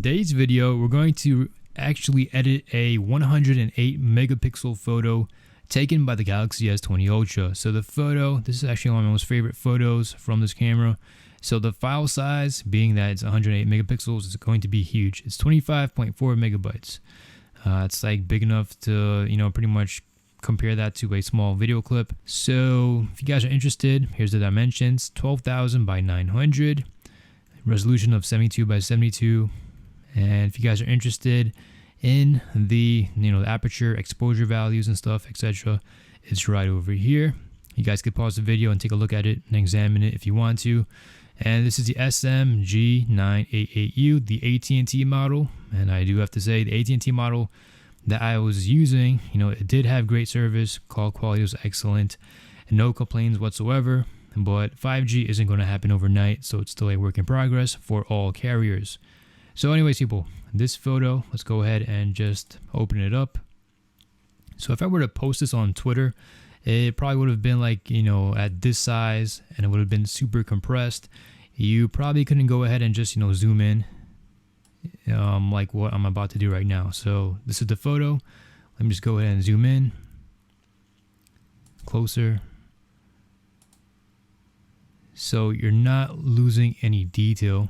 today's video, we're going to actually edit a 108 megapixel photo taken by the Galaxy S20 Ultra. So the photo, this is actually one of my most favorite photos from this camera. So the file size, being that it's 108 megapixels, is going to be huge. It's 25.4 megabytes. It's like big enough to, pretty much compare that to a small video clip. So if you guys are interested, here's the dimensions: 12,000 by 900, resolution of 72 by 72. And if you guys are interested in the the aperture, exposure values and stuff, etc., it's right over here. You guys could pause the video and take a look at it and examine it if you want to. And this is the SMG988U, the AT&T model. And I do have to say, the AT&T model that I was using, it did have great service, call quality was excellent, and no complaints whatsoever. But 5G isn't going to happen overnight, so it's still a work in progress for all carriers. So anyways, people, this photo, let's go ahead and just open it up. So if I were to post this on Twitter, it probably would have been like, at this size, and it would have been super compressed. You probably couldn't go ahead and just, zoom in like what I'm about to do right now. So this is the photo. Let me just go ahead and zoom in closer. So you're not losing any detail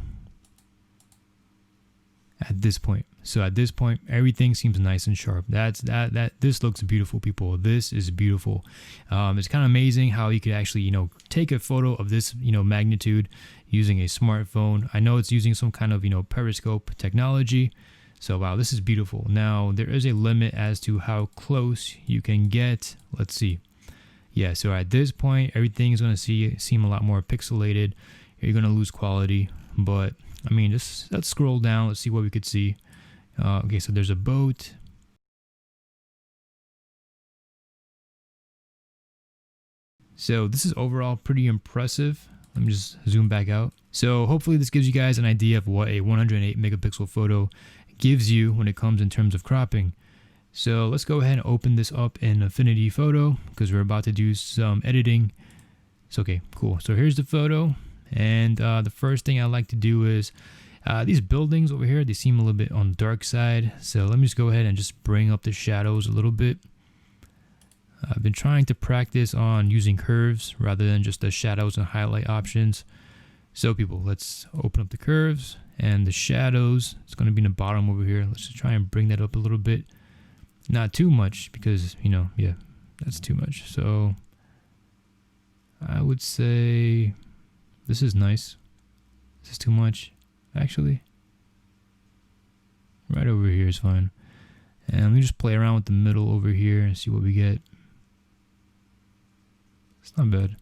at this point. So at this point, everything seems nice and sharp. This looks beautiful, people. This is beautiful. It's kind of amazing how you could actually, take a photo of this, magnitude using a smartphone. I know it's using some kind of, periscope technology. So wow, this is beautiful. Now there is a limit as to how close you can get. Let's see. Yeah, so at this point, everything is going to seem a lot more pixelated. You're going to lose quality, but I mean, let's scroll down. Let's see what we could see. Okay, so there's a boat. So this is overall pretty impressive. Let me just zoom back out. So hopefully this gives you guys an idea of what a 108 megapixel photo gives you when it comes in terms of cropping. So let's go ahead and open this up in Affinity Photo because we're about to do some editing. It's okay, cool. So here's the photo. And the first thing I like to do is these buildings over here, they seem a little bit on the dark side. So let me just go ahead and just bring up the shadows a little bit. I've been trying to practice on using curves rather than just the shadows and highlight options. So people, let's open up the curves and the shadows. It's going to be in the bottom over here. Let's just try and bring that up a little bit. Not too much because, yeah, that's too much. So I would say this is nice. This is too much, actually. Right over here is fine. And let me just play around with the middle over here and see what we get. It's not bad.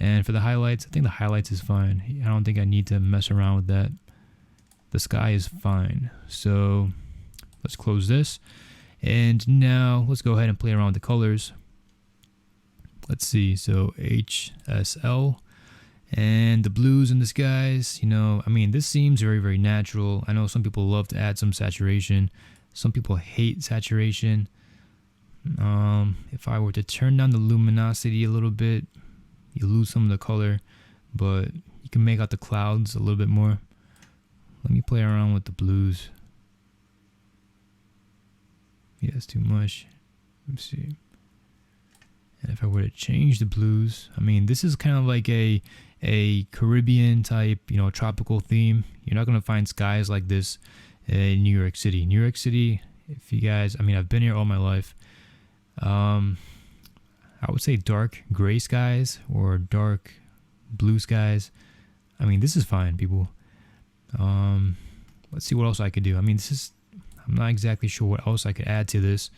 And for the highlights, I think the highlights is fine. I don't think I need to mess around with that. The sky is fine. So let's close this. And now let's go ahead and play around with the colors. Let's see. So HSL. And the blues in the skies, I mean, this seems very, very natural. I know some people love to add some saturation. Some people hate saturation. If I were to turn down the luminosity a little bit, you lose some of the color, but you can make out the clouds a little bit more. Let me play around with the blues. Yeah, it's too much. Let me see. And if I were to change the blues, I mean, this is kind of like a Caribbean type, tropical theme. You're not going to find skies like this in New York City. New York City, if you guys, I mean, I've been here all my life. I would say dark gray skies or dark blue skies. I mean, this is fine, people. Let's see what else I could do. I mean, I'm not exactly sure what else I could add to this.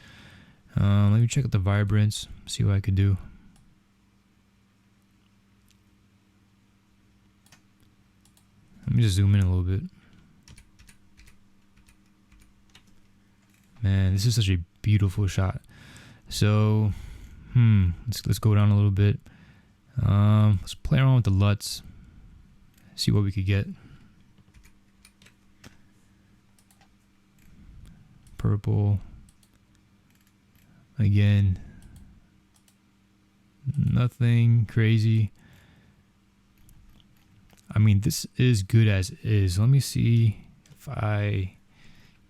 Let me check out the Vibrance, see what I could do. Let me just zoom in a little bit. Man, this is such a beautiful shot. So, let's go down a little bit. Let's play around with the LUTs. See what we could get. Purple. Again, nothing crazy. I mean, this is good as is. Let me see if I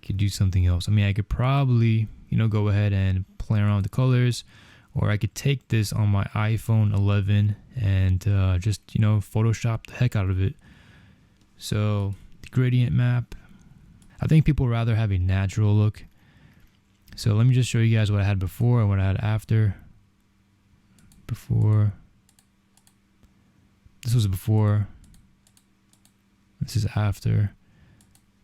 could do something else. I mean, I could probably, go ahead and play around with the colors, or I could take this on my iPhone 11 and just, Photoshop the heck out of it. So the gradient map, I think people rather have a natural look. So let me just show you guys what I had before and what I had after. This was before. This is after.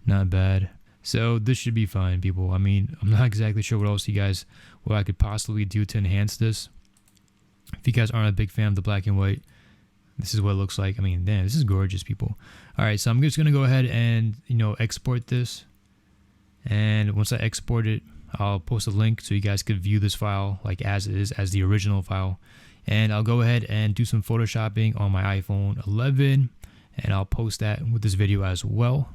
Not bad. So this should be fine, people. I mean, I'm not exactly sure what I could possibly do to enhance this. If you guys aren't a big fan of the black and white, this is what it looks like. I mean, damn, this is gorgeous, people. All right, so I'm just gonna go ahead and export this. And once I export it, I'll post a link so you guys could view this file like as it is, as the original file. And I'll go ahead and do some photoshopping on my iPhone 11, and I'll post that with this video as well.